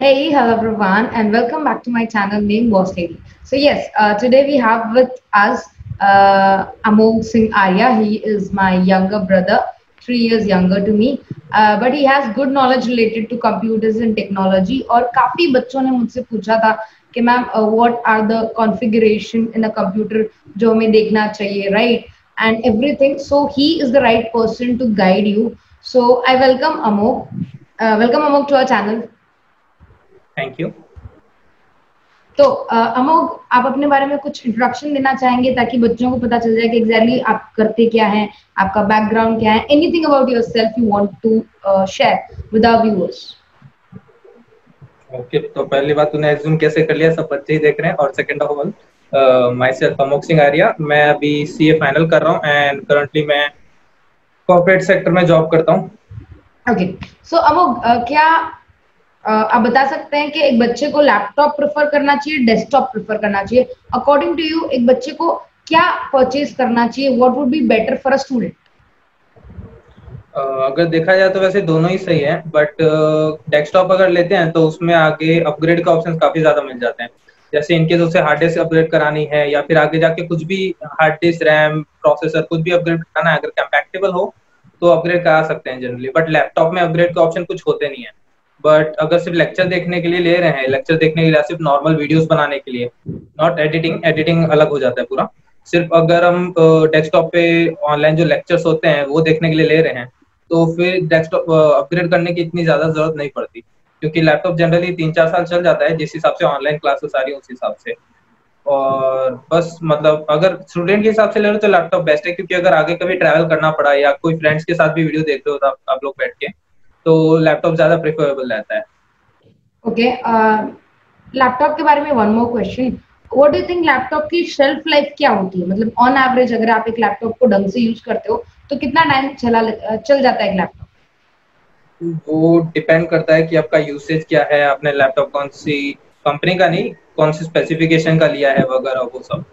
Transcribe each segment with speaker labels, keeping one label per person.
Speaker 1: Hey, hello everyone, and welcome back to my channel named Boss Lady. So yes, today we have with us Amol Singh Arya. He is my younger brother, 3 years younger to me, but he has good knowledge related to computers and technology. और काफी बच्चों ने मुझसे पूछा था कि ma'am what are the configuration in a computer जो हमें देखना चाहिए, right? And everything. So he is the right person to guide you. So I welcome Amol. Welcome Amol to our channel.
Speaker 2: Thank you.
Speaker 1: तो अमोघ, आप अपने बारे में कुछ इंट्रोडक्शन देना चाहेंगे ताकि बच्चों को पता चल जाए कि एग्जैक्टली आप करते क्या हैं, आपका बैकग्राउंड क्या है, anything about yourself you want to share with our viewers.
Speaker 2: Okay, तो पहली बात तूने एज्यूम कैसे कर लिया, सब बच्चे ही देख रहे हैं। और second of all, myself Amogh Singh Arya. मैं अभी सीए फाइनल कर रहा हूँ एंड करंटली मैं कॉर्पोरेट सेक्टर में जॉब करता हूँ।
Speaker 1: ओके, सो अमोघ, क्या आप बता सकते हैं कि एक बच्चे को लैपटॉप प्रेफर करना चाहिए, डेस्कटॉप प्रेफर करना चाहिए? अकॉर्डिंग टू यू एक बच्चे को क्या परचेज करना चाहिए? What would be better for a student?
Speaker 2: अगर देखा जाए तो वैसे दोनों ही सही है, बट डेस्कटॉप अगर लेते हैं तो उसमें आगे अपग्रेड के ऑप्शन काफी ज्यादा मिल जाते हैं। जैसे इनकेस उसे हार्ड डिस्क अपग्रेड करानी है या फिर आगे जाके कुछ भी हार्ड डिस्क, रैम, प्रोसेसर कुछ भी अपग्रेड कराना है, अगर कंपैटिबल हो तो अपग्रेड करा सकते हैं जनरली। बट लैपटॉप में अपग्रेड के ऑप्शन कुछ होते नहीं है। बट अगर सिर्फ लेक्चर देखने के लिए ले रहे हैं, लेक्चर देखने के लिए, सिर्फ नॉर्मल वीडियोस बनाने के लिए, नॉट एडिटिंग, एडिटिंग अलग हो जाता है पूरा। सिर्फ अगर हम डेस्कटॉप पे ऑनलाइन जो लेक्चर्स होते हैं वो देखने के लिए ले रहे हैं, तो फिर डेस्कटॉप अपग्रेड करने की इतनी ज्यादा जरूरत नहीं पड़ती, क्योंकि लैपटॉप जनरली 3-4 साल चल जाता है, जिस हिसाब से ऑनलाइन क्लासेस आ रही है उस हिसाब से। और बस मतलब अगर स्टूडेंट के हिसाब से ले रहे हो तो लैपटॉप बेस्ट है, क्योंकि अगर आगे कभी ट्रैवल करना पड़ा या कोई फ्रेंड्स के साथ भी वीडियो देख रहे हो तो आप लोग बैठ के, तो लैपटॉप ज्यादा प्रेफरेबल रहता है।
Speaker 1: ओके, लैपटॉप के बारे में one more question. What do you think laptop की शेल्फ लाइफ क्या होती है? मतलब ऑन एवरेज अगर आप एक लैपटॉप को ढंग से यूज करते हो तो कितना टाइम चल जाता है एक लैपटॉप?
Speaker 2: वो डिपेंड करता है कि आपका यूसेज क्या है, आपने लैपटॉप कौन सी कंपनी का नहीं, कौन सी स्पेसिफिकेशन का लिया है वगैरह वो सब।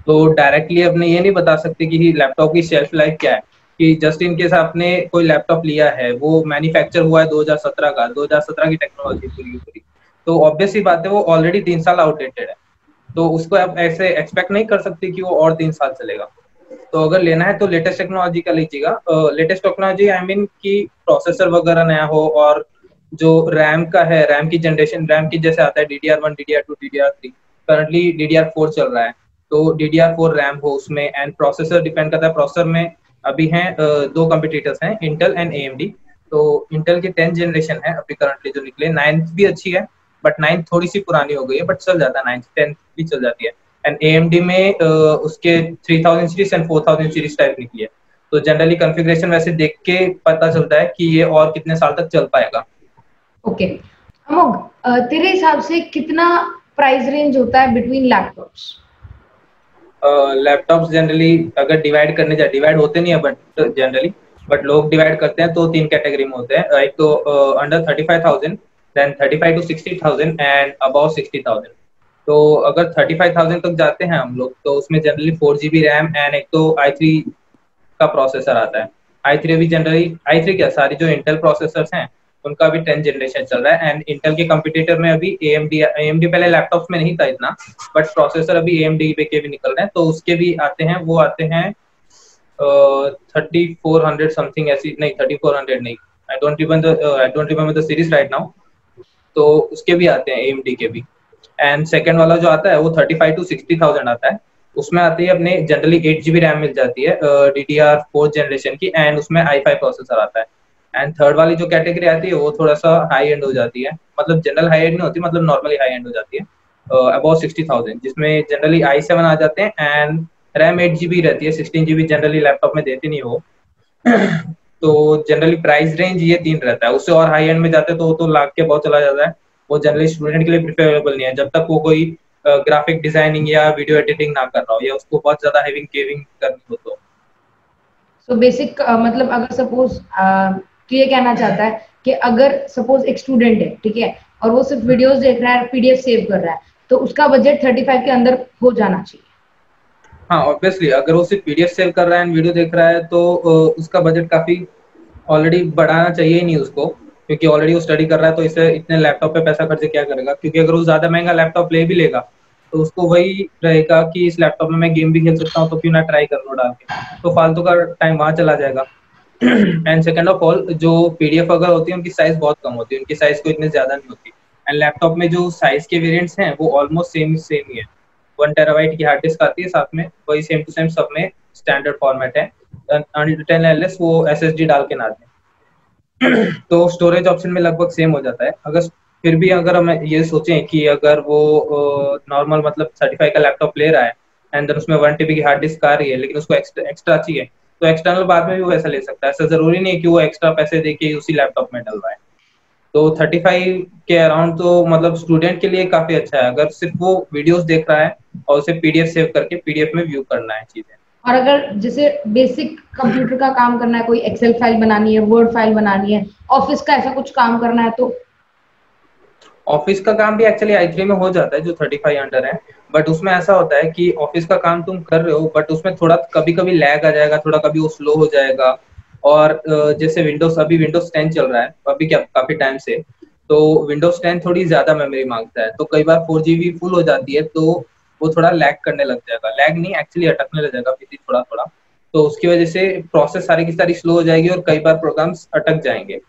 Speaker 2: तो डायरेक्टली अपने ये नहीं बता सकते कि लैपटॉप की शेल्फ लाइफ क्या है। कि जस्ट इन केस आपने कोई लैपटॉप लिया है, वो मैन्युफैक्चर हुआ है 2017 का, 2017 की टेक्नोलॉजी पूरी की पूरी, तो ऑब्वियस ही बात है वो ऑलरेडी 3 साल आउटडेटेड है। तो उसको आप ऐसे एक्सपेक्ट नहीं कर सकते कि वो और 3 साल चलेगा। तो अगर लेना है तो लेटेस्ट टेक्नोलॉजी का लीजिएगा। लेटेस्ट टेक्नोलॉजी आई मीन कि प्रोसेसर वगैरह नया हो, और जो रैम का है, रैम की जनरेशन, रैम की जैसे आता है DDR1, DDR2, DDR3, currently DDR4 चल रहा है, तो DDR4 रैम हो उसमें। एंड प्रोसेसर डिपेंड करता है, प्रोसेसर में अभी हैं दो कम्पिटिटर्स हैं, इंटेल एंड AMD। तो इंटेल की 10th जनरेशन है अभी करंटली जो निकले, 9th भी अच्छी है, बट 9th थोड़ी सी पुरानी हो गई है, बट चल जाता है, 9th 10th भी चल जाती है। एंड AMD में उसके 3000 सीरीज एंड 4000 सीरीज टाइप निकली है। तो जनरली कॉन्फ़िगरेशन वैसे देख के पता चलता है कि ये और कितने साल तक चल पाएगा।
Speaker 1: ओके, अमोघ, तेरे हिसाब से कितना प्राइस रेंज होता है बिटवीन लैपटॉप्स?
Speaker 2: लैपटॉप्स जनरली अगर डिवाइड करने जाए, डिवाइड होते नहीं है बट लोग डिवाइड करते हैं तो 3 कैटेगरी में होते हैं। एक तो under 35,000, then 35 to 60,000 and above 60,000। तो अगर 35,000 तक जाते हैं हम लोग, तो उसमें जनरली 4 GB रैम एंड एक तो i3 का प्रोसेसर आता है। i3 भी जनरली, i3 क्या, सारी जो इंटेल प्रोसेसर्स हैं उनका भी 10th जनरेशन चल रहा है। एंड इंटेल के कंपटीटर में अभी AMD पहले लैपटॉप्स में नहीं था इतना, बट प्रोसेसर अभी AMD के भी निकल रहे हैं, तो उसके भी आते हैं। वो आते हैं 3400 समथिंग, ऐसी नहीं, 3400 नहीं, I don't remember the series right now. तो उसके भी आते हैं AMD के भी। एंड सेकंड वाला जो आता है वो 35 to 60,000 आता है। उसमें आती है अपने जनरली 8 GB रैम मिल जाती है DDR4 जनरेशन की, एंड उसमें i5 प्रोसेसर आता है। एंड थर्ड वाली जो कैटेगरी आती है वो थोड़ा सा हाई एंड हो जाती है, मतलब जनरल हाई एंड नहीं होती, मतलब नॉर्मली हाई एंड हो जाती है, अबाउट 60,000, जिसमें जनरली i7 आ जाते हैं एंड रैम 8 GB रहती है। 16 GB जनरली लैपटॉप में देते नहीं हो। तो जनरली प्राइस रेंज ये 3 रहता है। उससे और हाई एंड में जाते हैं तो वो तो लाख के बहुत चला जाता है। वो जनरली स्टूडेंट के लिए प्रिफरेबल नहीं है, जब तक वो कोई ग्राफिक डिजाइनिंग या वीडियो एडिटिंग ना कर रहा हो, या उसको बहुत ज्यादा हेविंग केविंग करनी हो तो।
Speaker 1: सो बेसिक मतलब अगर सपोज तो ये कहना चाहता है कि अगर सपोज एक स्टूडेंट है, ठीक है, और वो सिर्फ वीडियोस देख रहा है, पीडीएफ सेव कर रहा है, तो उसका बजट 35 के अंदर हो जाना चाहिए।
Speaker 2: हाँ, ऑब्वियसली अगर वो सिर्फ PDF सेव कर रहा है एंड वीडियो देख रहा है तो उसका बजट काफी ऑलरेडी बढ़ाना चाहिए ही नहीं उसको। क्योंकि ऑलरेडी वो स्टडी कर रहा है, तो इसे इतने लैपटॉप पे पैसा खर्च क्या करेगा, क्योंकि अगर वो ज्यादा महंगा लैपटॉप ले भी लेगा तो उसको वही रहेगा कि इस लैपटॉप में मैं गेम भी खेल सकता हूँ, तो क्यों ना ट्राई कर लो डाल के, तो फालतू का टाइम वहां चला जाएगा। एंड सेकेंड ऑफ ऑल, जो पीडीएफ अगर होती है उनकी साइज बहुत कम होती है, उनकी साइज को इतनी ज्यादा नहीं होती। एंड लैपटॉप में जो साइज के वेरिएंट्स हैं वो ऑलमोस्ट सेम सेम ही है। 1 टेराबाइट की हार्ड डिस्क आती है साथ में, वही सेम टू सेम सब में स्टैंडर्ड फॉर्मेट है। 10 LS वो SSD डाल के ना दें, तो स्टोरेज ऑप्शन में लगभग सेम हो जाता है। अगर फिर भी अगर हम ये सोचें कि अगर वो नॉर्मल मतलब 35 का लैपटॉप ले रहा है एंड देन उसमें 1 TB की हार्ड डिस्क आ रही है, लेकिन उसको एक्स्ट्रा चाहिए, तो एक्सटर्नल बाद में भी वो ऐसा ले सकता है। ऐसा जरूरी नहीं है कि वो एक्स्ट्रा पैसे दे के उसी लैपटॉप में डलवाए। तो 35 के अराउंड तो मतलब स्टूडेंट के लिए काफी अच्छा है, अगर सिर्फ वो वीडियोस देख रहा है और उसे पीडीएफ सेव करके पीडीएफ में व्यू करना है चीजें।
Speaker 1: और अगर जैसे बेसिक कंप्यूटर का काम करना है, कोई एक्सेल फाइल बनानी है, वर्ड फाइल बनानी है, ऑफिस का ऐसा कुछ काम करना है, तो
Speaker 2: ऑफिस का काम भी एक्चुअली i3 में हो जाता है जो 35 अंडर है। बट उसमें ऐसा होता है कि ऑफिस का काम तुम कर रहे हो, बट उसमें थोड़ा कभी कभी लैग आ जाएगा, थोड़ा कभी वो स्लो हो जाएगा। और जैसे विंडोज, अभी विंडोज 10 चल रहा है अभी क्या काफी टाइम से, तो विंडोज 10 थोड़ी ज्यादा मेमोरी मांगता है, तो कई बार 4 GB फुल हो जाती है, तो वो थोड़ा लैग करने लग जाएगा, लैग नहीं एक्चुअली अटकने लग जाएगा पीसी थोड़ा थोड़ा। तो उसकी वजह से प्रोसेस सारी की सारी स्लो हो जाएगी और कई बार प्रोग्राम्स अटक जाएंगे।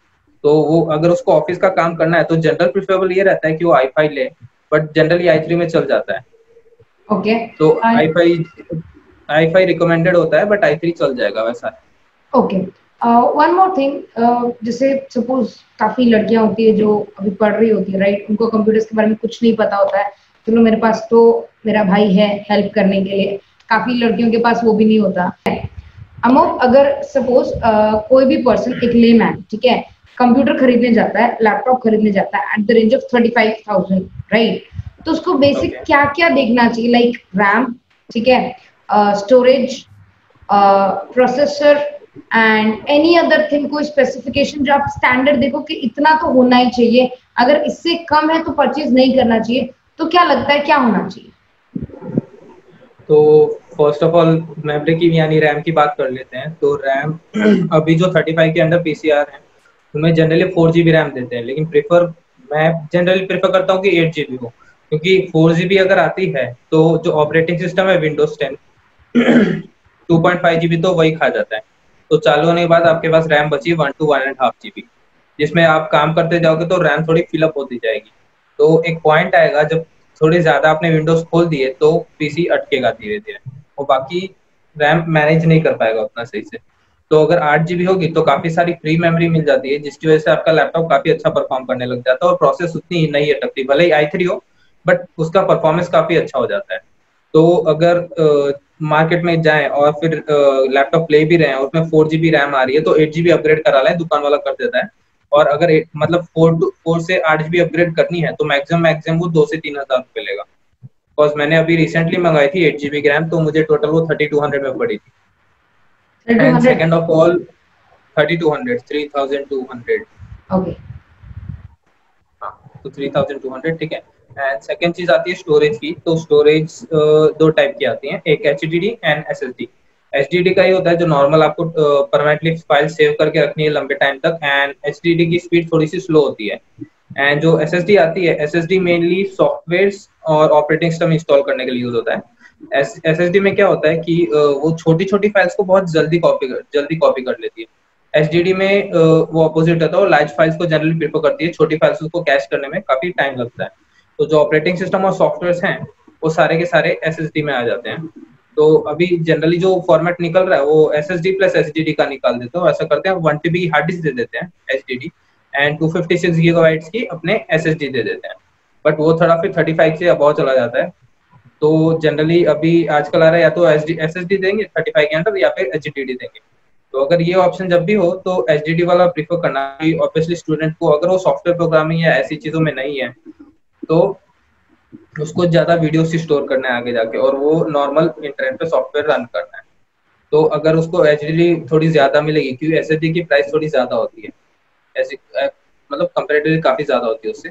Speaker 2: तो वो अगर उसको ऑफिस का काम करना है तो जनरल प्रिफरेबल ये रहता है कि वो i5 ले, बट जनरली i3 में चल जाता है।
Speaker 1: ओके।
Speaker 2: तो i5 रिकमेंडेड होता है, बट i3 चल जाएगा वैसा।
Speaker 1: ओके, वन मोर थिंग, जैसे सपोज काफी लड़कियां होती है जो अभी पढ़ रही होती है, राइट, उनको कंप्यूटर्स के बारे में कुछ नहीं पता होता है। चलो मेरे पास तो मेरा भाई है हेल्प करने के लिए, काफी लड़कियों के पास वो भी नहीं होता है। अमोक, अगर सपोज कोई भी पर्सन, एक लेमैन, ठीक है, कंप्यूटर खरीदने जाता है, लैपटॉप खरीदने जाता है at the range of 35,000, right, तो उसको बेसिक क्या क्या देखना चाहिए? लाइक रैम, ठीक है, storage, processor and any other thing, कोई स्पेसिफिकेशन जो आप स्टैंडर्ड देखो कि इतना तो होना ही चाहिए, अगर इससे कम है तो परचेज नहीं करना चाहिए, तो क्या लगता है क्या होना चाहिए?
Speaker 2: तो फर्स्ट ऑफ ऑल मेमोरी की यानी रैम की बात कर लेते हैं। तो रैम अभी जो 35 के अंडर पीसीआर है उनमें जनरली 4 GB रैम देते हैं, लेकिन मैं जनरली प्रेफर करता हूँ कि 8 GB हो, क्योंकि 4 GB अगर आती है तो जो ऑपरेटिंग सिस्टम है विंडोज 10 2.5 GB तो वही खा जाता है। तो चालू होने के बाद आपके पास रैम बची 1 to 1.5 GB, जिसमें आप काम करते जाओगे तो रैम थोड़ी फिलअप होती जाएगी। तो एक पॉइंट आएगा जब थोड़ी ज्यादा आपने विंडोज खोल दिए तो पीसी अटकेगा धीरे धीरे, और बाकी रैम मैनेज नहीं कर पाएगा उतना सही से। तो अगर 8 GB होगी तो काफी सारी फ्री मेमोरी मिल जाती है, जिसकी वजह से आपका लैपटॉप काफी अच्छा परफॉर्म करने लग जाता है, और प्रोसेस उतनी ही नहीं अटकती, भले ही i3 हो बट उसका परफॉर्मेंस काफी अच्छा हो जाता है। तो अगर मार्केट में जाएं और फिर लैपटॉप ले भी रहे हैं और उसमें 4 GB रैम आ रही है तो 8 GB अपग्रेड करा लें, दुकान वाला कर देता है। और अगर मतलब 4 से 8 GB अपग्रेड करनी है तो मैक्सिमम वो 2 से 3 हज़ार रुपये लेगा। बिकॉज मैंने अभी रिसेंटली मंगाई थी 8 GB की रैम, तो मुझे टोटल वो 3200 में पड़ी थी। And
Speaker 1: 3200?
Speaker 2: Second of all 3200
Speaker 1: okay,
Speaker 2: हाँ, तो 3200 ठीक है। एंड सेकंड चीज आती है स्टोरेज की। तो स्टोरेज दो टाइप की आती हैं, एक HDD एंड SSD। HDD का ही होता है जो नॉर्मल आपको परमानेंटली फाइल सेव करके रखनी है लंबे टाइम तक, एंड HDD की स्पीड थोड़ी सी स्लो होती है। एंड जो SSD आती है, SSD मेनली सॉफ्टवेयर्स और ऑपरेटिंग सिस्टम इंस्टॉल करने के लिए यूज होता है। SSD में क्या होता है कि वो छोटी छोटी फाइल्स को बहुत जल्दी कॉपी कर लेती है। एचडीडी में वो अपोजिट होता है, वो लार्ज फाइल्स को जनरली प्रेफर करती है, छोटी फाइल्स को कैश करने में काफी टाइम लगता है। तो जो ऑपरेटिंग सिस्टम और सॉफ्टवेयर्स हैं वो सारे के सारे एसएसडी में आ जाते हैं। तो अभी जनरली जो फॉर्मेट निकल रहा है वो एसएसडी प्लस एचडीडी का निकाल देते हैं। ऐसा करते हैं 1 TB की हार्ड डिस्क दे देते हैं एचडीडी, एंड 256 गीगाबाइट्स की अपने एसएसडी दे देते हैं। बट वो थोड़ा फिर 35 से अबव चला जाता है। तो जनरली अभी आजकल आ रहा है या तो एसएसडी देंगे 35 के अंदर, या फिर एचडीडी देंगे। तो अगर ये ऑप्शन जब भी हो तो एचडीडी वाला प्रीफर करना। ऑब्वियसली स्टूडेंट को अगर वो सॉफ्टवेयर प्रोग्रामिंग या ऐसी चीजों में नहीं है तो उसको ज्यादा वीडियो से स्टोर करना है आगे जाके, और वो नॉर्मल इंटरनेट पे सॉफ्टवेयर रन करना है। तो अगर उसको एचडीडी थोड़ी ज्यादा मिलेगी, क्योंकि एसएसडी की प्राइस थोड़ी ज्यादा होती है, ऐसी मतलब कंपेरेटिवली काफी ज्यादा होती है उससे।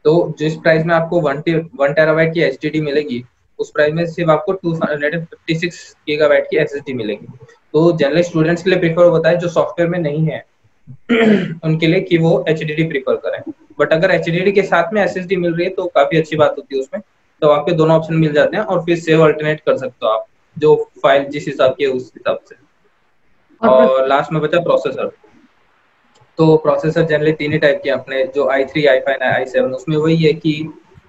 Speaker 2: तो जिस प्राइस में आपको 1 टेराबाइट की एचडीडी मिलेगी, उस प्राइस में सिर्फ आपको 256 गीगाबाइट की एसएसडी मिलेगी। तो जनरल स्टूडेंट्स के लिए प्रीफर होता है जो सॉफ्टवेयर में नहीं है, उनके लिए कि वो HDD प्रीफर करें। बट अगर HDD के साथ में SSD मिल रही है तो काफी अच्छी बात होती है उसमें, तो आपके दोनों ऑप्शन मिल जाते हैं और फिर सेव अल्टरनेट कर सकते हो आप, जो फाइल जिस हिसाब की है उस हिसाब से।
Speaker 1: और
Speaker 2: और लास्ट में बचा प्रोसेसर। तो प्रोसेसर जनरली तीन ही टाइप के हैं अपने, जो i3, i5 i7। उसमें वही है कि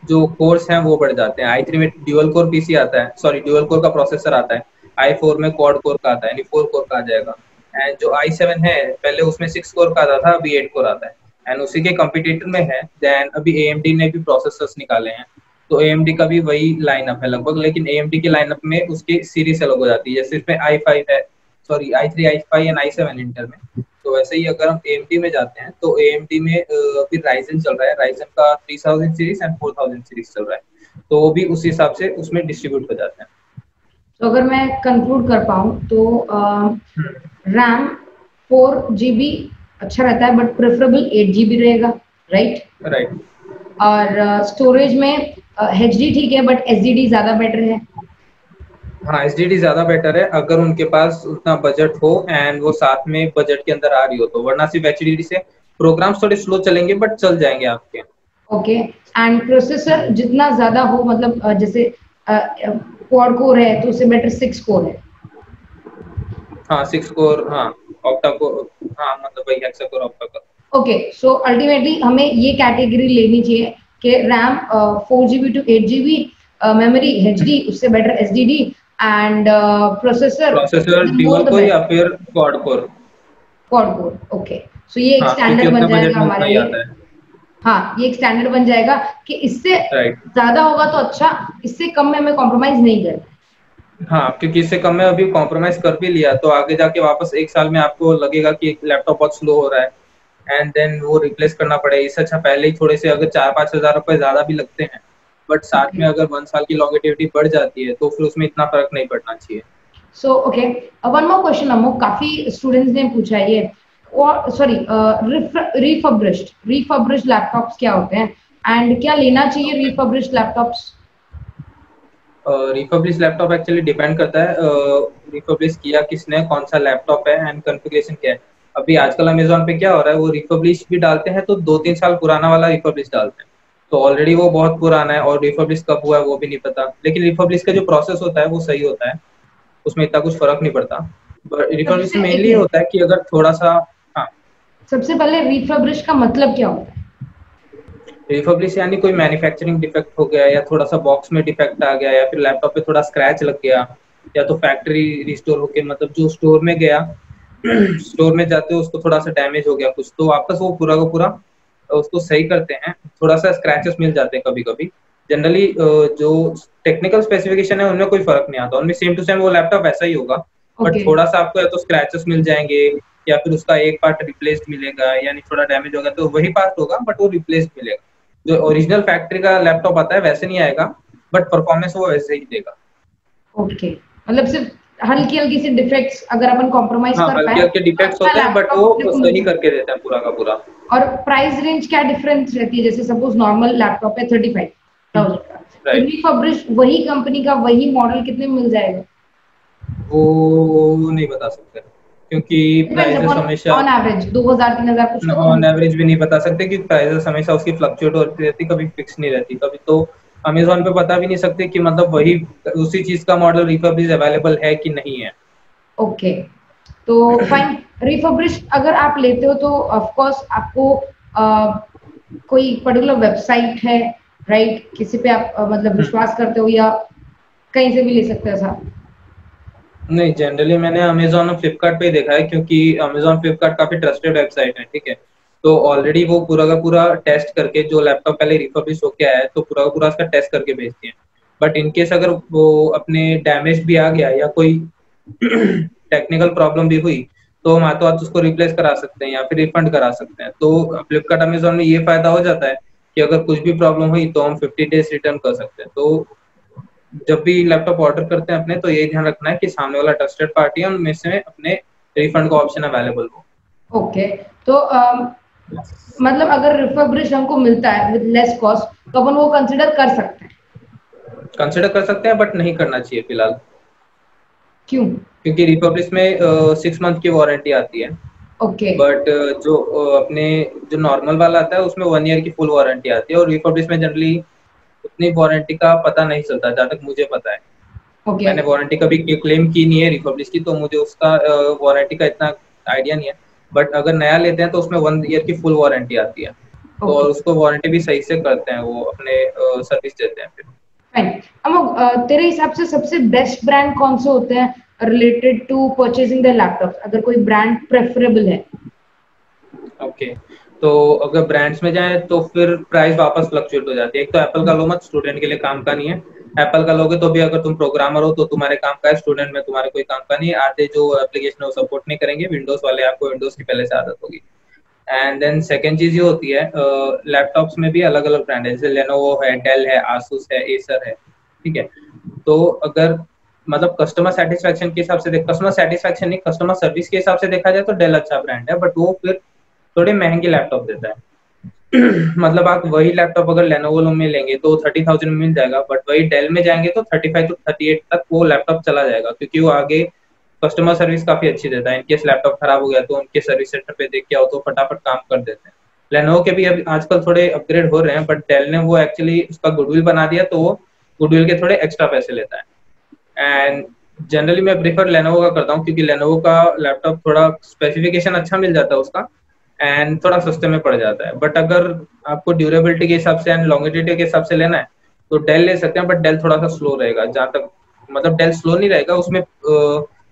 Speaker 2: जो कोर्स हैं वो बढ़ जाते हैं। i3 में ड्यूअल कोर पीसी आता है, सॉरी ड्यूअल कोर का प्रोसेसर आता है। i4 में क्वाड कोर का आता है, यानी 4 कोर का आ जाएगा। एंड जो i7 है, पहले उसमें 6 कोर का आता था, अभी 8 कोर आता है। एंड उसी के कम्पिटिटर में है। देन अभी AMD ने भी प्रोसेसर्स निकाले हैं, तो AMD का भी वही लाइनअप है लगभग, लेकिन AMD के लाइनअप में उसकी सीरीज अलग हो जाती है। जैसे इसमें i5 है, sorry i3, i5 and i7 Intel में। तो वैसे ही अगर हम AMD में जाते हैं तो AMD में अभी राइजन चल रहा है, राइजन का 3000 सीरीज एंड 4000 सीरीज चल रहा है, तो वो भी उस हिसाब से उसमें डिस्ट्रीब्यूट हो जाते हैं।
Speaker 1: तो अगर मैं कंक्लूड कर पाऊँ तो रैम 4 GB अच्छा रहता है, बट प्रेफरेबल 8 GB रहेगा, राइट?
Speaker 2: राइट।
Speaker 1: और स्टोरेज में HD ठीक है, बट SSD ज़्यादा बेटर है।
Speaker 2: हाँ, SSD ज्यादा बेटर है अगर उनके पास उतना बजट हो एंड वो साथ में बजट के अंदर आ रही हो तो, वरना सिर्फ HDD से प्रोग्राम्स थोड़े स्लो चलेंगे बट चल जाएंगे आपके।
Speaker 1: ओके। एंड प्रोसेसर जितना ज़्यादा हो, मतलब जैसे क्वाड कोर है तो उससे बेटर 6 कोर है।
Speaker 2: हाँ 6 कोर, हाँ ऑक्टा कोर, हाँ मतलब वही hexa core octa core.
Speaker 1: Okay, so ultimately हमें ये कैटेगरी लेनी चाहिए कि RAM 4 GB to 8 GB, memory HD, उससे better SSD, and processor
Speaker 2: processor
Speaker 1: more
Speaker 2: dual
Speaker 1: the
Speaker 2: core या
Speaker 1: बेटर
Speaker 2: फिर quad core.
Speaker 1: Quad core. Okay, so ये एक
Speaker 2: हाँ, क्योंकि
Speaker 1: स्टैंडर्ड बन
Speaker 2: अपने बजट
Speaker 1: जाएगा
Speaker 2: में उतना
Speaker 1: हमारे
Speaker 2: ही
Speaker 1: लिए।
Speaker 2: आता है।
Speaker 1: हाँ, ये एक स्टैंडर्ड बन जाएगा कि इससे
Speaker 2: राइट।
Speaker 1: ज्यादा होगा तो अच्छा, इससे कम में हमें कॉम्प्रोमाइज नहीं करना है।
Speaker 2: हाँ, क्योंकि इससे कम में अभी कॉम्प्रोमाइज कर भी लिया तो आगे जाके वापस एक साल में आपको लगेगा कि लैपटॉप बहुत स्लो हो रहा है एंड देन वो रिप्लेस करना पड़ेगा। इससे अच्छा पहले ही थोड़े से, अगर 4-5 हज़ार रुपए ज्यादा भी लगते हैं बट साथ
Speaker 1: ओके,
Speaker 2: में अगर 1 साल की लॉन्गेटिविटी बढ़ जाती है तो फिर उसमें इतना फर्क नहीं पड़ना चाहिए।
Speaker 1: So okay, one more question अमो, काफी स्टूडेंट्स ने पूछा है ये, और सॉरी, रिफर्बिश्ड लैपटॉप्स क्या होते हैं, एंड क्या लेना चाहिए refurbished laptops?
Speaker 2: Refurbish laptop actually depend करता है रिफर्बिश किया किसने, कौन सा लैपटॉप है एंड कॉन्फ़िगरेशन क्या है। अभी आजकल अमेज़न पे क्या हो रहा है, वो रिफर्बिश भी डालते हैं तो 2-3 साल पुराना वाला रिफर्बिश डालते हैं, तो ऑलरेडी वो बहुत पुराना है और रिफर्बिश कब हुआ है वो भी नहीं पता। लेकिन रिफर्बिश का जो प्रोसेस होता है वो सही होता है, उसमें इतना कुछ फर्क नहीं पड़ता। बट रिफर्बिश
Speaker 1: सबसे
Speaker 2: में
Speaker 1: एक
Speaker 2: मेनली
Speaker 1: मिनट,
Speaker 2: होता है कि अगर थोड़ा सा, हाँ,
Speaker 1: सबसे पहले रिफर्बिश्ड का मतलब क्या होता है?
Speaker 2: रिफर्बिश यानी कोई मैन्युफैक्चरिंग डिफेक्ट हो गया या थोड़ा सा बॉक्स में डिफेक्ट आ गया या फिर लैपटॉप पे थोड़ा स्क्रैच लग गया, या तो फैक्ट्री रिस्टोर होके, मतलब जो स्टोर में गया स्टोर में जाते हो उसको थोड़ा सा डैमेज हो गया कुछ, तो वापस वो पूरा का पूरा उसको सही करते हैं। थोड़ा सा स्क्रैचेस मिल जाते हैं कभी कभी। जनरली जो टेक्निकल स्पेसिफिकेशन है उनमें कोई फर्क नहीं आता, उनमें सेम टू सेम वो लैपटॉप ऐसा ही होगा। बट
Speaker 1: ओके,
Speaker 2: थोड़ा सा आपको या तो स्क्रैचेस मिल जाएंगे या फिर उसका एक पार्ट रिप्लेस्ड मिलेगा, यानी थोड़ा डैमेज होगा तो वही पार्ट होगा बट वो रिप्लेस्ड मिलेगा। जो ओरिजिनल फैक्ट्री का लैपटॉप आता है वैसे नहीं आएगा, बट परफॉर्मेंस वो वैसे ही देगा।
Speaker 1: ओके, मतलब सिर्फ हल्की हल्की सी डिफेक्ट्स अगर अपन कॉम्प्रोमाइज
Speaker 2: हाँ,
Speaker 1: कर
Speaker 2: हल्के
Speaker 1: पाए
Speaker 2: हल्के
Speaker 1: तो
Speaker 2: डिफेक्ट्स
Speaker 1: अच्छा
Speaker 2: होते हैं बट
Speaker 1: लैपटॉप अपने
Speaker 2: वो
Speaker 1: को मिल
Speaker 2: सही
Speaker 1: सकता
Speaker 2: करके देते हैं पूरा का पूरा।
Speaker 1: है। और प्राइस रेंज क्या डिफरेंस रहती है? जैसे सपोज नॉर्मल लैपटॉप है 35,000 का, तो
Speaker 2: राइट।
Speaker 1: रिफर्बिश्ड वही कंपनी का वही मॉडल कितने में मिल जाएगा?
Speaker 2: वो नहीं बता सकते क्योंकि
Speaker 1: डिपेंड्स
Speaker 2: प्राइसेस
Speaker 1: अपॉन,
Speaker 2: हमेशा,
Speaker 1: ऑन एवरेज 2,000 3,000 कुछ तो कम
Speaker 2: ऑन
Speaker 1: होगा।
Speaker 2: एवरेज भी नहीं बता सकते क्योंकि प्राइसेस हमेशा उसकी फ्लक्चुएट होती रहती, कभी फिक्स नहीं रहती। कभी तो अमेजोन पे बता भी नहीं सकते कि मतलब वही उसी चीज का मॉडल रिफर्बिश अवेलेबल है कि नहीं है।
Speaker 1: ओके, तो फाइन। रिफर्बिश्ड अगर आप लेते हो तो ऑफ कोर्स आपको कोई पर्टिकुलर वेबसाइट है, राइट? किसी पे आप मतलब विश्वास करते हो, या कहीं से भी ले सकते हो ऐसा?
Speaker 2: नहीं, जनरली मैंने अमेजोन और फ्लिपकार्ट पे ही देखा है क्योंकि अमेजोन फ्लिपकार्ट काफी ट्रस्टेड वेबसाइट है, ठीक है। तो ऑलरेडी वो पूरा का पूरा टेस्ट करके, जो लैपटॉप पहले रिफर्बिश होके आया है तो पूरा का पूरा उसका टेस्ट करके भेजती है। बट इनकेस अगर वो अपने डैमेज भी आ गया या कोई टेक्निकल प्रॉब्लम भी हुई तो हम हाथों हाथ उसको रिप्लेस करा सकते हैं या फिर रिफंड करा सकते हैं। तो फ्लिपकार्ट अमेजोन में ये फायदा हो जाता है कि अगर कुछ भी प्रॉब्लम हुई तो हम 50 डेज रिटर्न कर सकते हैं। तो जब भी लैपटॉप ऑर्डर करते हैं अपने तो यही ध्यान रखना है कि सामने वाला ट्रस्टेड पार्टी है, उनमें से अपने रिफंड का ऑप्शन अवेलेबल हो।
Speaker 1: ओके, तो मतलब अगर रिफर्बिश्ड हमको मिलता है विद लेस कॉस्ट तो अपन वो कंसिडर कर सकते हैं?
Speaker 2: कंसिडर कर सकते हैं बट नहीं करना चाहिए फिलहाल,
Speaker 1: क्यों?
Speaker 2: क्योंकि रिफर्बिश में 6 मंथ की वारंटी आती है।
Speaker 1: ओके।
Speaker 2: बट जो अपने जो नॉर्मल वाला आता है उसमें 1 ईयर की फुल वारंटी आती है, और रिफर्बिश में जनरली उतनी वारंटी का पता नहीं चलता जहाँ तक मुझे पता है।
Speaker 1: ओके।
Speaker 2: मैंने वारंटी कभी क्लेम की नहीं है रिफर्बिश की, तो मुझे उसका वारंटी का इतना आइडिया नहीं है। बट अगर नया लेते हैं तो उसमें 1 ईयर की फुल वारंटी आती है, तो
Speaker 1: ओके।
Speaker 2: और उसको वारंटी भी सही से करते हैं, वो अपने सर्विस देते हैं फिर।
Speaker 1: फाइन। अमोक, तेरे हिसाब से सबसे बेस्ट ब्रांड कौन से होते हैं related to purchasing the laptop, अगर कोई ब्रांड प्रेफरेबल है?
Speaker 2: ओके, तो अगर ब्रांड्स में जाए तो फिर प्राइस वापस फ्लक्चुएट हो जाती है। एक तो एप्पल का लो मत, स्टूडेंट के लिए काम का नहीं है। एप्पल का लोगे तो भी अगर तुम प्रोग्रामर हो तो तुम्हारे काम का है, स्टूडेंट में तुम्हारे कोई काम का नहीं है। आते जो एप्लीकेशन है वो सपोर्ट नहीं करेंगे, विंडोज वाले आपको विंडोज की पहले से आदत होगी। एंड देन सेकंड चीज ये होती है, लैपटॉप्स में भी अलग अलग ब्रांड है, जैसे लेनोवो है, डेल है, आसूस है, एसर है, ठीक है। तो अगर मतलब कस्टमर सेटिस्फेक्शन के हिसाब से कस्टमर सेटिस्फेक्शन नहीं, कस्टमर सर्विस के हिसाब से देखा जाए तो डेल अच्छा ब्रांड है, बट वो फिर थोड़े महंगे लैपटॉप देता है। मतलब आप वही लैपटॉप अगर लेनोवो में लेंगे तो 30,000 में मिल जाएगा, बट वही डेल में जाएंगे तो 35 to 38 तक वो लैपटॉप चला जाएगा, क्योंकि वो आगे कस्टमर सर्विस काफी अच्छी देता है। इनकेस लैपटॉप खराब हो गया तो उनके सर्विस सेंटर पे देख के आओ तो फटाफट काम कर देते हैं। लेनोवो के भी अब आजकल थोड़े अपग्रेड हो रहे हैं, बट डेल ने वो एक्चुअली उसका गुडविल बना दिया, तो वो गुडविल के थोड़े एक्स्ट्रा पैसे लेता है। एंड जनरली मैं प्रीफर लेनोवो का करता हूँ, क्योंकि लेनोवो का लैपटॉप थोड़ा स्पेसिफिकेशन अच्छा मिल जाता है उसका, एंड थोड़ा सस्ते में पड़ जाता है। बट अगर आपको ड्यूरेबिलिटी के हिसाब से एंड लॉन्गेविटी के हिसाब से लेना है तो डेल ले सकते हैं, बट डेल थोड़ा सा स्लो रहेगा। जहाँ तक मतलब डेल स्लो नहीं रहेगा, उसमें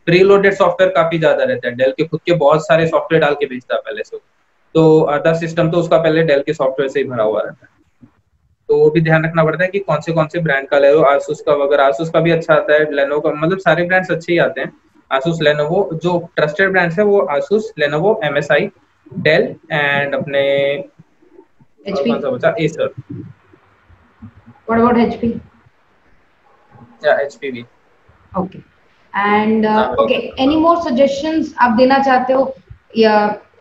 Speaker 2: प्री लोडेड सॉफ्टवेयर काफी ज्यादा रहता है। डेल के खुद के बहुत सारे सॉफ्टवेयर डाल के भेजता है पहले से, तो आधा सिस्टम तो उसका पहले डेल के सॉफ्टवेयर से ही भरा हुआ रहता है। तो वो भी ध्यान रखना पड़ता है कि कौन से ब्रांड का ले लो। आसूस का वगैरह, आसूस का भी अच्छा आता है, लेनोवो का, मतलब सारे ब्रांड्स अच्छे ही आते हैं। आसूस, लेनोवो, जो ट्रस्टेड ब्रांड्स है वो Asus, Lenovo, MSI, Dell and अपने
Speaker 1: एचपी।
Speaker 2: कौन सा बचा, एसर
Speaker 1: व्हाट अबाउट एचपी?
Speaker 2: या एचपी भी।
Speaker 1: ओके। एंड
Speaker 2: हाँ
Speaker 1: ओके, एनी मोर सजेशंस आप देना चाहते हो, या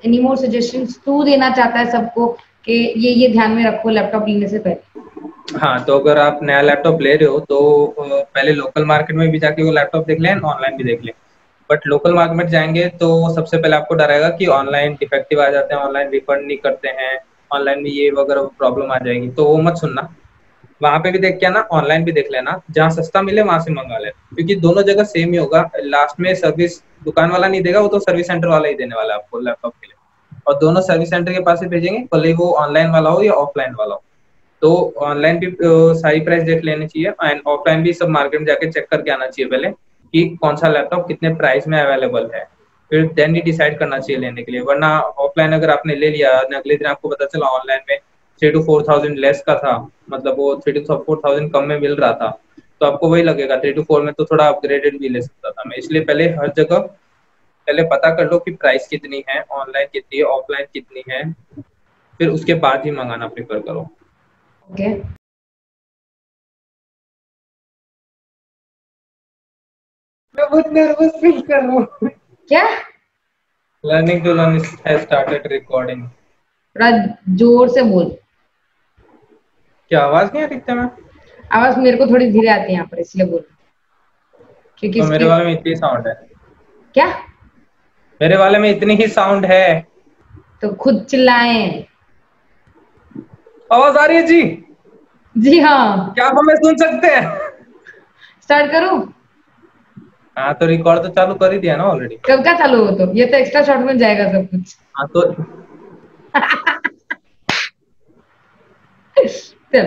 Speaker 1: एनी मोर सजेशंस तू देना चाहता है सबको कि ये ध्यान में रखो लैपटॉप लेने से पहले?
Speaker 2: हाँ, तो अगर आप नया लैपटॉप ले रहे हो तो पहले लोकल मार्केट में भी जाके वो लैपटॉप देख लें, ऑनलाइन भी देख लें। बट लोकल मार्केट में जाएंगे तो सबसे पहले आपको डर आएगा कि ऑनलाइन डिफेक्टिव आ जाते हैं, ऑनलाइन रिफंड नहीं करते हैं, ऑनलाइन में ये वगैरह प्रॉब्लम आ जाएगी, तो वो मत सुनना। वहां पे भी देख के आना, ऑनलाइन भी देख लेना, जहाँ सस्ता मिले वहां से मंगा लेना, क्योंकि दोनों जगह सेम ही होगा। लास्ट में सर्विस दुकान वाला नहीं देगा, वो तो सर्विस सेंटर वाला ही देने वाला है आपको लैपटॉप के लिए, और दोनों सर्विस सेंटर के पास ही भेजेंगे, भले वो ऑनलाइन वाला हो या ऑफलाइन वाला हो। तो ऑनलाइन भी सारी प्राइस देख लेनी चाहिए, एंड ऑफलाइन भी सब मार्केट में जाके चेक करके आना चाहिए पहले कि कौन सा लैपटॉप कितने प्राइस में अवेलेबल है, फिर देन ही डिसाइड करना चाहिए लेने के लिए। वरना ऑफलाइन अगर आपने ले लिया, अगले दिन आपको पता चला ऑनलाइन में 3 to 4 thousand लेस का था, मतलब वो 3 to 4 thousand कम में मिल रहा था, तो आपको वही लगेगा 3 to 4 में तो थोड़ा अपग्रेडेड भी ले सकता था मैं। इसलिए पहले हर जगह पहले पता कर लो कि प्राइस कितनी है, ऑनलाइन कितनी है, ऑफलाइन कितनी है, फिर उसके बाद ही मंगाना प्रेफर करो।
Speaker 1: ओके।
Speaker 2: मैं बहुत नर्वस फील कर रहा हूँ।
Speaker 1: क्या?
Speaker 2: Learning to learn has started recording.
Speaker 1: थोड़ा जोर से बोल।
Speaker 2: क्या आवाज नहीं आ रही क्या? मैं
Speaker 1: आवाज मेरे को थोड़ी धीरे आती है यहाँ पर, इसलिए बोल, क्योंकि
Speaker 2: तो मेरे
Speaker 1: इसकी।
Speaker 2: वाले में इतनी साउंड है।
Speaker 1: क्या?
Speaker 2: मेरे वाले में इतनी ही साउंड है।
Speaker 1: तो खुद चिल्लाएं।
Speaker 2: आवाज आ रही है जी?
Speaker 1: जी हाँ।
Speaker 2: क्या आप हमें सुन सकते हैं?
Speaker 1: स्टार्ट करूं?
Speaker 2: हाँ, तो रिकॉर्ड तो चालू कर ही दिया ना ऑलरेडी।
Speaker 1: कब का चालू हो? तो ये तो एक्स्ट्रा शॉट में जाएगा सब कुछ।
Speaker 2: हाँ तो
Speaker 1: चल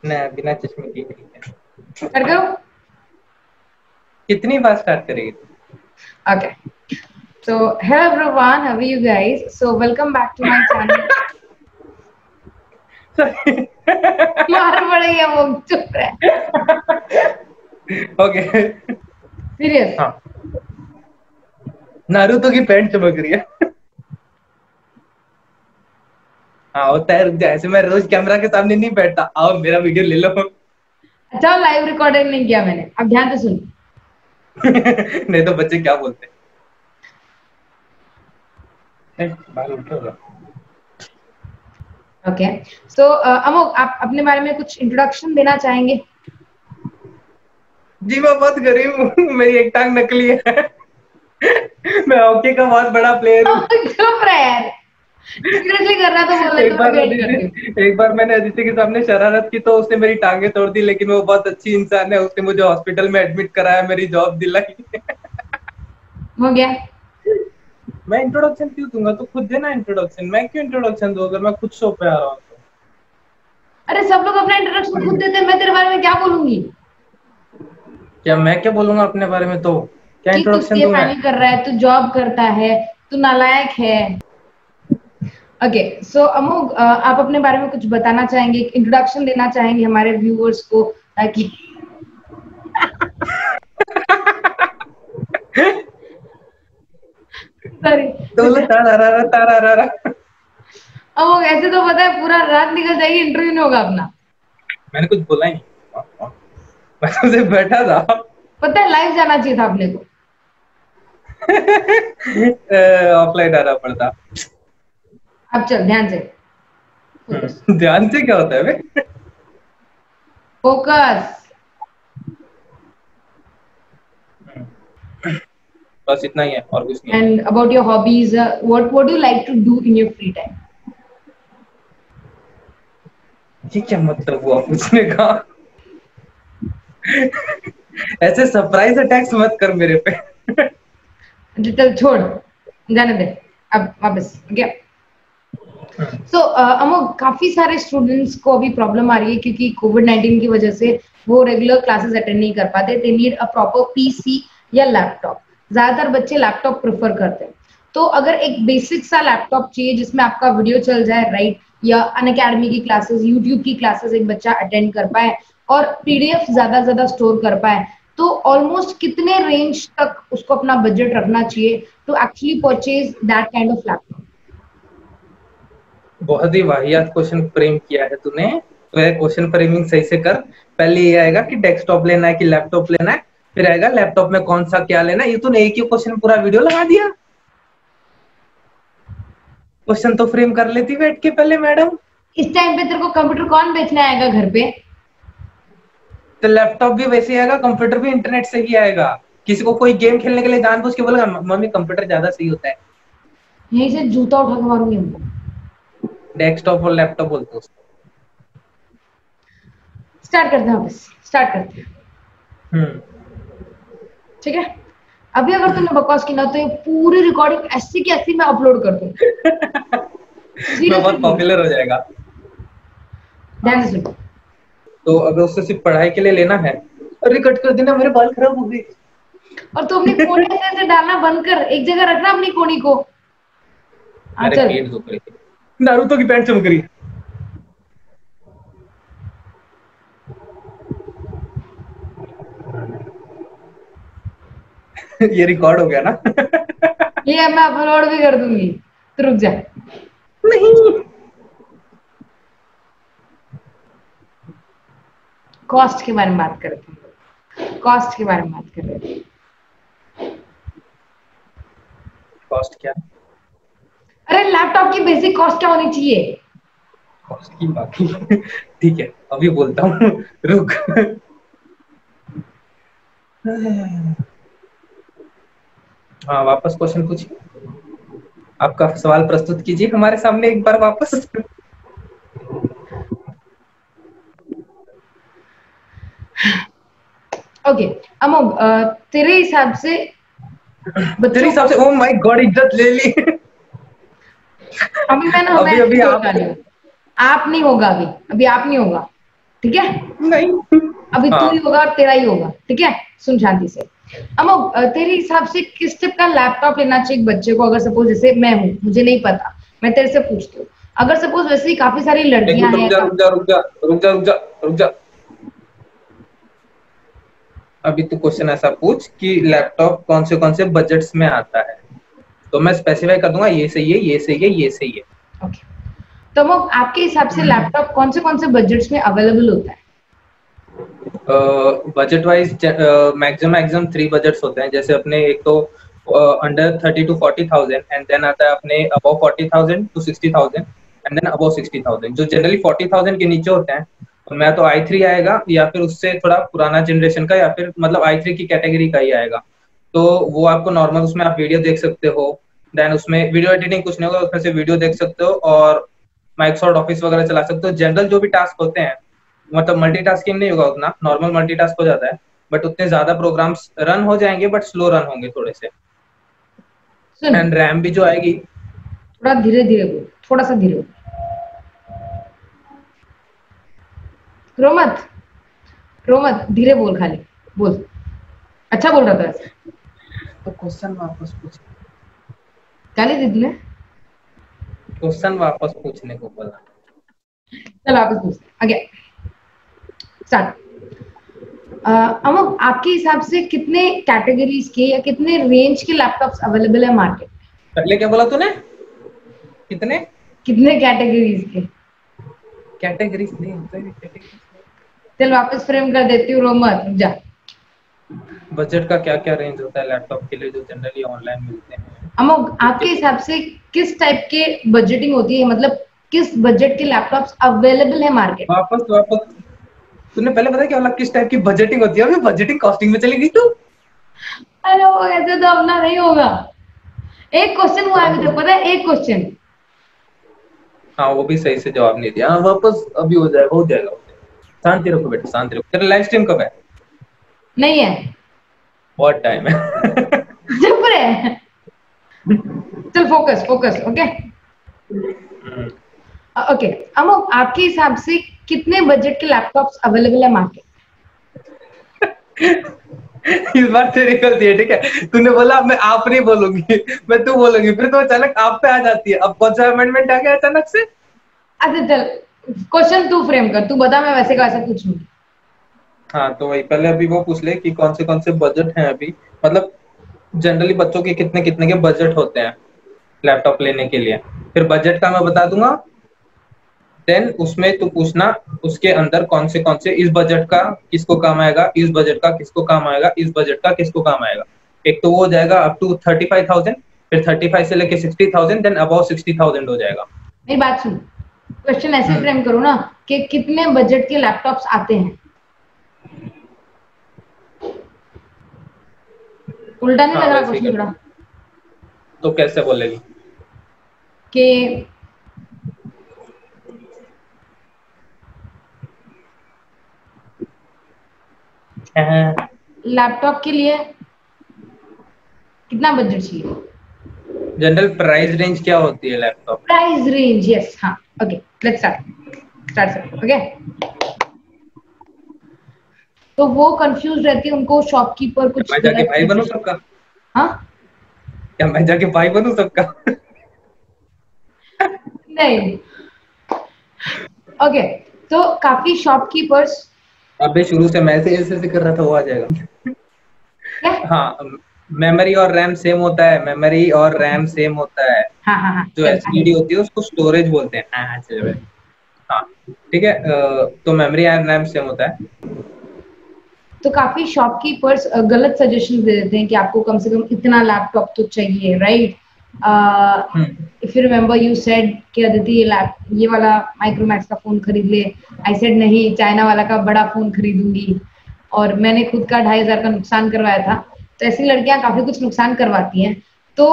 Speaker 2: नहीं, बिना चश्मे की नहीं है।
Speaker 1: स्टार्ट करूं?
Speaker 2: कितनी बार स्टार्ट करेगी?
Speaker 1: Okay. So, hello everyone, how are you guys? So, welcome back to my channel. मार पड़ेगा वो, चुप रहे।
Speaker 2: ओके।
Speaker 1: सीरियस?
Speaker 2: हाँ, नारुतो की पैंट चमक रही है। हाँ होता है, जैसे मैं रोज कैमरा के सामने नहीं बैठता, आओ मेरा वीडियो ले लो।
Speaker 1: अच्छा, लाइव रिकॉर्डिंग नहीं किया मैंने, अब ध्यान से सुन।
Speaker 2: नहीं तो बच्चे क्या बोलते हैं, बाल उल्टे होगा।
Speaker 1: ओके। सो अमोक, आप अपने बारे में कुछ इंट्रोडक्शन देना चाहेंगे?
Speaker 2: जी मैं बहुत गरीब हूँ, मेरी एक टांग नकली है। मैं हॉकी का बहुत बड़ा प्लेयर हूँ।
Speaker 1: चुप रहे यार, सीरियसली कर रहा तो बोल रहे, तो मैं वेट करती हूँ।
Speaker 2: एक बार मैंने अदिति के सामने शरारत की तो उसने मेरी टांगे तोड़ दी, लेकिन वो बहुत अच्छी इंसान है, उसने मुझे हॉस्पिटल में एडमिट कराया, मेरी जॉब दिलाई।
Speaker 1: हो गया।
Speaker 2: मैं इंट्रोडक्शन क्यों दूंगा, तो खुद देना इंट्रोडक्शन, मैं क्यों इंट्रोडक्शन दूं अगर मैं खुद शो पे आ रहा हूँ तो।
Speaker 1: अरे सब लोग अपना इंट्रोडक्शन खुद देते हैं, मैं तेरे बारे में क्या बोलूंगी?
Speaker 2: क्या मैं क्या बोलूंगा अपने बारे में, तो क्या
Speaker 1: कि तू
Speaker 2: इंट्रोडक्शन
Speaker 1: सीए
Speaker 2: दूं मैं?
Speaker 1: फाइनल कर रहा है, तू जॉब करता है, तू नालायक है। ओके, सो अमोघ, आप अपने बारे में कुछ बताना चाहेंगे, इंट्रोडक्शन देना चाहेंगे हमारे व्यूअर्स को, ताकि सॉरी।
Speaker 2: तो तारा।
Speaker 1: अमोघ, ऐसे तो पता है पूरा रात निकल जाएगी, इंटरव्यू नहीं होगा अपना।
Speaker 2: मैंने कुछ बोला ही नहीं, मैं तो सिर्फ बैठा था।
Speaker 1: पता है लाइव जाना चाहिए था अपने को।
Speaker 2: ऑफलाइन आना पड़ता।
Speaker 1: अब चल ध्यान से, फोकस
Speaker 2: ध्यान से क्या होता है बे?
Speaker 1: फोकस।
Speaker 2: बस इतना ही है और कुछ नहीं है।
Speaker 1: And about your hobbies, what do like to do in your free time?
Speaker 2: ये क्या मतलब हुआ पूछने का? ऐसे सरप्राइज अटैक्स मत कर मेरे पे।
Speaker 1: चल छोड़, जाने दे, अब वापस गया। सो अमोघ, काफी सारे स्टूडेंट्स को अभी प्रॉब्लम आ रही है क्योंकि कोविड-19 की वजह से वो रेगुलर क्लासेस अटेंड नहीं कर पाते। They need a proper PC या लैपटॉप। ज्यादातर बच्चे लैपटॉप प्रेफर करते हैं। तो अगर एक बेसिक सा लैपटॉप चाहिए जिसमें आपका वीडियो चल जाए, राइट, या अनअकैडमी की क्लासेस, यूट्यूब की क्लासेस एक बच्चा अटेंड कर पाए और पीडीएफ ज्यादा ज्यादा स्टोर कर पाए, तो ऑलमोस्ट कितने रेंज तक उसको अपना बजट रखना चाहिए to actually purchase that kind of laptop?
Speaker 2: बहुत ही वाहियात क्वेश्चन फ्रेम किया है तूने। तो क्वेश्चन फ्रेमिंग सही से कर। पहले ये आएगा कि डेस्कटॉप लेना है कि लैपटॉप लेना है, फिर आएगा लैपटॉप में कौन सा क्या लेना है। ये तूने एक ही क्वेश्चन पूरा वीडियो लगा दिया। क्वेश्चन तो फ्रेम कर लेती बैठ के पहले मैडम।
Speaker 1: इस टाइम पे तेरे को कंप्यूटर कौन बेचने आएगा घर पे?
Speaker 2: तो लैपटॉप भी वैसे ही आएगा, कंप्यूटर भी इंटरनेट से ही आएगा। किसी को कोई गेम खेलने के लिए जानबूझ के बोलेगा मम्मी कंप्यूटर ज्यादा सही होता है।
Speaker 1: यहीं से जूता उठा के मारूंगी हमको।
Speaker 2: डेस्कटॉप और लैपटॉप बोलते उसको।
Speaker 1: स्टार्ट करते हैं वापस, स्टार्ट करते हैं। ठीक है, अभी अगर तूने बकवास की ना तो ये पूरी रिकॉर्डिंग ऐसी की ऐसी मैं अपलोड कर दूं।
Speaker 2: मैं बहुत पॉपुलर हो जाएगा।
Speaker 1: ध्यान से सुनो।
Speaker 2: तो अगर उससे सिर्फ पढ़ाई के लिए लेना है, अरे कट कर देना, मेरे बाल खराब हो गए।
Speaker 1: और तू अपनी कोनी से ऐसे डालना बंद कर, एक जगह रखना अपनी कोनी को।
Speaker 2: मेरे पेट दुख रही है, नारुतो की पैंट चमक रही। ये रिकॉर्ड हो गया ना?
Speaker 1: ये मैं अपलोड भी कर दूंगी, तो रुक जा।
Speaker 2: नहीं,
Speaker 1: कॉस्ट के बारे में बात करते हैं, कॉस्ट के बारे में बात कर रहे हैं।
Speaker 2: कॉस्ट क्या?
Speaker 1: अरे लैपटॉप की बेसिक कॉस्ट क्या होनी चाहिए?
Speaker 2: कॉस्ट की बाकी ठीक है, अभी बोलता हूँ, रुक। हाँ, वापस क्वेश्चन पूछिए। आपका सवाल प्रस्तुत कीजिए हमारे सामने एक बार वापस।
Speaker 1: ओके अमोघ, तेरे हिसाब से
Speaker 2: ओ माय गॉड, इज्जत ले ली।
Speaker 1: अभी मैंने
Speaker 2: अभी
Speaker 1: आप नहीं होगा, अभी आप नहीं होगा, ठीक है?
Speaker 2: नहीं,
Speaker 1: अभी
Speaker 2: हाँ।
Speaker 1: तू ही होगा और तेरा ही होगा, ठीक है? सुन शांति से। अमोघ, तेरे हिसाब से किस टाइप का लैपटॉप लेना चाहिए एक बच्चे को? अगर सपोज जैसे मैं हूँ, मुझे नहीं पता, मैं तेरे से पूछती हूँ। अगर सपोज वैसे ही काफी सारी लड़कियां हैं।
Speaker 2: रुक जा। अभी तू क्वेश्चन ऐसा पूछ कि लैपटॉप कौन से बजट्स में आता है, तो मैं स्पेसिफाई कर दूंगा ये सही है, ये सही है, ये सही है।
Speaker 1: ओके, तो अमोघ आपके हिसाब से लैपटॉप कौन से बजट्स में अवेलेबल होता है?
Speaker 2: बजट वाइज मैक्सिमम 3 बजट्स होते हैं। जैसे अपने एक तो अंडर 30 to 40,000, एंड देन आता है अपने above 40,000 to 60,000, and then above 60,000। जो जनरली 40,000 के नीचे होते हैं, तो मैं तो i3 आएगा, या फिर उससे थोड़ा पुराना जनरेशन का, या फिर मतलब i3 की कैटेगरी का ही आएगा। तो वो आपको नॉर्मल उसमें आप वीडियो देख सकते हो, देन उसमें वीडियो एडिटिंग कुछ नहीं होगा, उसमें से वीडियो देख सकते हो और माइक्रोसॉफ्ट ऑफिस वगैरह चला सकते हो। जनरल जो भी टास्क होते हैं, मतलब मल्टीटास्किंग नहीं होगा उतना, नॉर्मल मल्टीटास्क हो जाता है, बट उतने ज्यादा प्रोग्राम्स रन हो जाएंगे बट स्लो रन होंगे थोड़े से।
Speaker 1: सुन,
Speaker 2: एंड रैम भी जो आएगी,
Speaker 1: थोड़ा धीरे धीरे बोल, थोड़ा सा धीरे बोल, रो मत, रो मत, धीरे बोल, खाली बोल। अच्छा बोल रहा था ऐसे।
Speaker 2: तो क्वेश्चन वापस पूछ,
Speaker 1: गाली दी तूने?
Speaker 2: क्वेश्चन वापस पूछने को बोला।
Speaker 1: चल वापस पूछ आगे, स्टार्ट। अमोक, आपके हिसाब से कितने कैटेगरीज के या कितने रेंज के लैपटॉप्स अवेलेबल है मार्केट?
Speaker 2: पहले क्या बोला तूने? कितने
Speaker 1: कितने कैटेगरीज के?
Speaker 2: कैटेगरीज नहीं होते हैं, कैटेगरीज।
Speaker 1: चल वापस फ्रेम कर देती हूँ, रो मत, रुक जा।
Speaker 2: बजट का क्या क्या रेंज होता है लैपटॉप के लिए जो जनरली ऑनलाइन मिलते हैं?
Speaker 1: अमोक, आपके हिसाब से किस टाइप के बजटिंग होती है, मतलब किस बजट के लैपटॉप्स अवेलेबल है मार्केट?
Speaker 2: वापस वापस, तूने पहले बताया क्या बोला, किस टाइप की बजटिंग होती है? अभी बजटिंग कॉस्टिंग में चली गई तू।
Speaker 1: अरे वो ऐसे तो अपना नहीं होगा। एक क्वेश्चन हुआ अभी तक, पता है, एक क्वेश्चन।
Speaker 2: हाँ वो भी सही से जवाब नहीं दिया। हाँ वापस अभी हो जाएगा, हो जाएगा, हो जाएगा। शांति रखो बेटा, शांति रखो। तेरा लाइव स्ट्रीम कब है?
Speaker 1: नहीं है।
Speaker 2: बहुत टाइम है।
Speaker 1: चुप रहे। चल focus focus, okay okay. Amok, आपके हिसाब से कितने बजट के लैपटॉप्स अवेलेबल है मार्केट?
Speaker 2: इस बार तेरी गलती है, ठीक है? तूने बोला मैं आप नहीं बोलूंगी, मैं तू बोलूंगी, फिर तो अचानक आप पे आ जाती है। अब कौन सा अमेंडमेंट आ गया अचानक से?
Speaker 1: अच्छा चल, क्वेश्चन तू फ्रेम कर, तू बता, मैं वैसे का वैसा पूछूंगी।
Speaker 2: हाँ तो वही पहले अभी वो पूछ ले कि कौन से बजट हैं अभी, मतलब जनरली बच्चों के कितने कितने के बजट होते हैं लैपटॉप लेने के लिए। फिर बजट का मैं बता दूंगा, देन उसमें तू पूछना उसके अंदर कौन से इस बजट का किसको काम आएगा, इस बजट का किसको काम आएगा, इस बजट का किसको काम आएगा। एक तो वो हो जाएगा अप टू 35,000, फिर 35 से लेके 60,000, देन अबाउ 60,000 हो जाएगा।
Speaker 1: मेरी बात सुन, क्वेश्चन ऐसे फ्रेम करो ना कि कितने बजट के लैपटॉप्स आते हैं। उल्टा नहीं
Speaker 2: हाँ
Speaker 1: लग रहा
Speaker 2: वैसे ही
Speaker 1: क्वेश्चन
Speaker 2: कर।
Speaker 1: थोड़ा?
Speaker 2: तो कैसे बोलेगी?
Speaker 1: कि लैपटॉप के लिए कितना बजट चाहिए?
Speaker 2: जनरल प्राइस रेंज क्या होती है लैपटॉप?
Speaker 1: प्राइस रेंज, यस, हाँ, ओके, लेट्स स्टार्ट, ओके। तो वो कंफ्यूज रहती है, उनको शॉपकीपर कुछ
Speaker 2: मैं जाके
Speaker 1: गलत
Speaker 2: भाई बनूं
Speaker 1: सजेशन।
Speaker 2: सबका?
Speaker 1: हाँ,
Speaker 2: क्या मैं जाके भाई बनूं सबका?
Speaker 1: नहीं, ओके। तो काफी शॉपकीपर्स,
Speaker 2: अबे शुरू से मैं से ऐसे कर रहा था, वो आ जाएगा।
Speaker 1: क्या?
Speaker 2: हाँ, मेमोरी और रैम सेम होता है, मेमोरी और रैम सेम होता है।
Speaker 1: हाँ हाँ हाँ,
Speaker 2: जो
Speaker 1: चल आगे।
Speaker 2: एचडीडी होती है उसको स्टोरेज बोलते हैं। हाँ हाँ चल भाई। हाँ ठीक है, तो मेमोरी और रैम सेम होता है।
Speaker 1: तो काफी शॉपकीपर्स गलत सजेशन दे देते हैं कि आपको कम से कम इतना लैपटॉप तो चाहिए, right? If you remember, you said कि अदिति ये वाला माइक्रोमैक्स का फोन खरीद ले। आई सेड नहीं, चाइना वाला का बड़ा फोन खरीदूंगी, और मैंने खुद का 2,500 का नुकसान करवाया था। तो ऐसी लड़कियां काफी कुछ नुकसान करवाती हैं। तो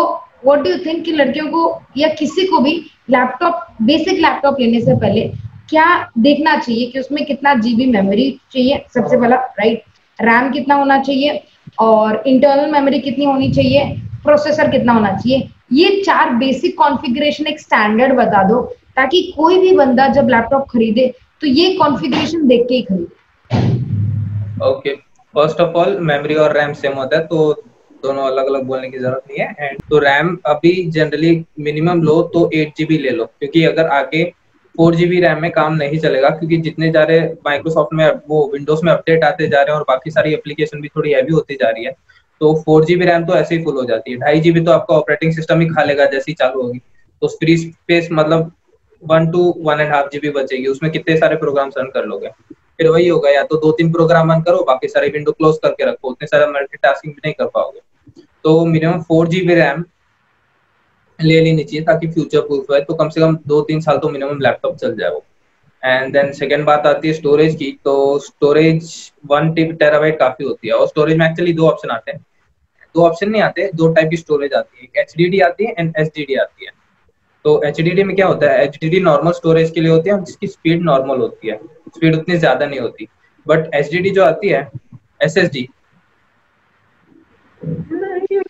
Speaker 1: व्हाट डू यू थिंक कि लड़कियों को या किसी को भी लैपटॉप, बेसिक लैपटॉप लेने से पहले क्या देखना चाहिए कि उसमें कितना जीबी मेमोरी चाहिए सबसे पहला, राइट? रैम कितना होना चाहिए, और इंटरनल मेमोरी कितनी होनी चाहिए, प्रोसेसर कितना होना चाहिए। ये 4 बेसिक कॉन्फ़िगरेशन एक स्टैंडर्ड बता दो, ताकि कोई भी बंदा जब लैपटॉप खरीदे तो ये कॉन्फ़िगरेशन देख के ही खरीदे।
Speaker 2: Okay, first of all memory और रैम सेम होता है, तो दोनों अलग अलग बोलने की जरूरत नहीं है। एंड तो रैम अभी जनरली मिनिमम लो तो 8 GB ले लो, क्योंकि अगर आगे 4 GB रैम में काम नहीं चलेगा, क्योंकि जितने जा रहे माइक्रोसॉफ्ट में वो विंडोज में अपडेट आते जा रहे हैं और बाकी सारी एप्लीकेशन भी थोड़ी हैवी होती जा रही है, तो 4 GB रैम तो ऐसे ही फुल हो जाती है। 2.5 GB तो आपका ऑपरेटिंग सिस्टम ही खा लेगा जैसे ही चालू होगी। तो फ्री स्पेस मतलब 1 to 1.5 GB बचेगी, उसमें कितने सारे प्रोग्राम रन कर लोगे? फिर वही होगा, या तो 2-3 प्रोग्राम रन करो, बाकी सारे विंडो क्लोज करके रखो, उतने सारा मल्टीटास्किंग भी नहीं कर पाओगे। तो मिनिमम 4 GB रैम ले लेनी चाहिए ताकि फ्यूचर प्रूफ है, तो कम से कम 2-3 साल तो मिनिमम लैपटॉप चल जाए वो। एंड देन सेकेंड बात आती है स्टोरेज की, तो स्टोरेज 1 TB काफी होती है, और स्टोरेज में एक्चुअली 2 ऑप्शन आते हैं। दो ऑप्शन नहीं आते, दो टाइप की स्टोरेज आती है, एक एचडीडी आती है एंड एसडीडी आती है। तो एचडीडी में क्या होता है, एचडीडी नॉर्मल स्टोरेज के लिए होती है जिसकी स्पीड नॉर्मल होती है, स्पीड उतनी ज्यादा नहीं होती। बट एचडीडी जो आती है, एसएसडी,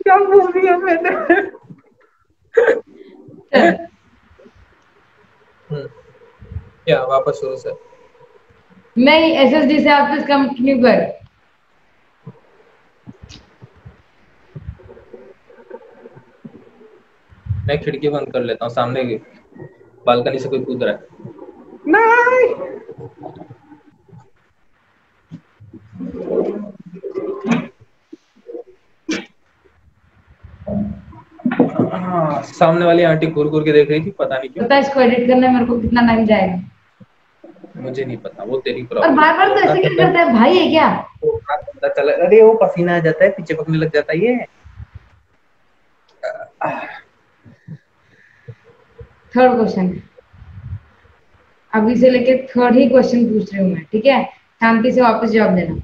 Speaker 2: क्या बोल दिया मैंने? क्या वापस शुरू से?
Speaker 1: नहीं, एसएसडी से आप इसका कंटिन्यू कर।
Speaker 2: मैं खिड़की बंद कर लेता हूँ, सामने की बालकनी से कोई कूद रहा है। नहीं। हाँ, सामने वाली आंटी घूर घूर के देख रही थी, पता नहीं क्यों।
Speaker 1: पता है इसको एडिट करने में मेरे को कितना टाइम जाएगा?
Speaker 2: मुझे नहीं पता, वो तेरी
Speaker 1: और
Speaker 2: प्रॉब्लम।
Speaker 1: बार बार तो ऐसे क्यों करता है, भाई है क्या?
Speaker 2: पता चला, अरे वो पसीना आ जाता है, पीछे पकने लग जाता है ये।
Speaker 1: थर्ड क्वेश्चन, अभी से लेके थर्ड ही क्वेश्चन पूछ रही हूँ मैं, ठीक है? शांति से वापस जवाब देना।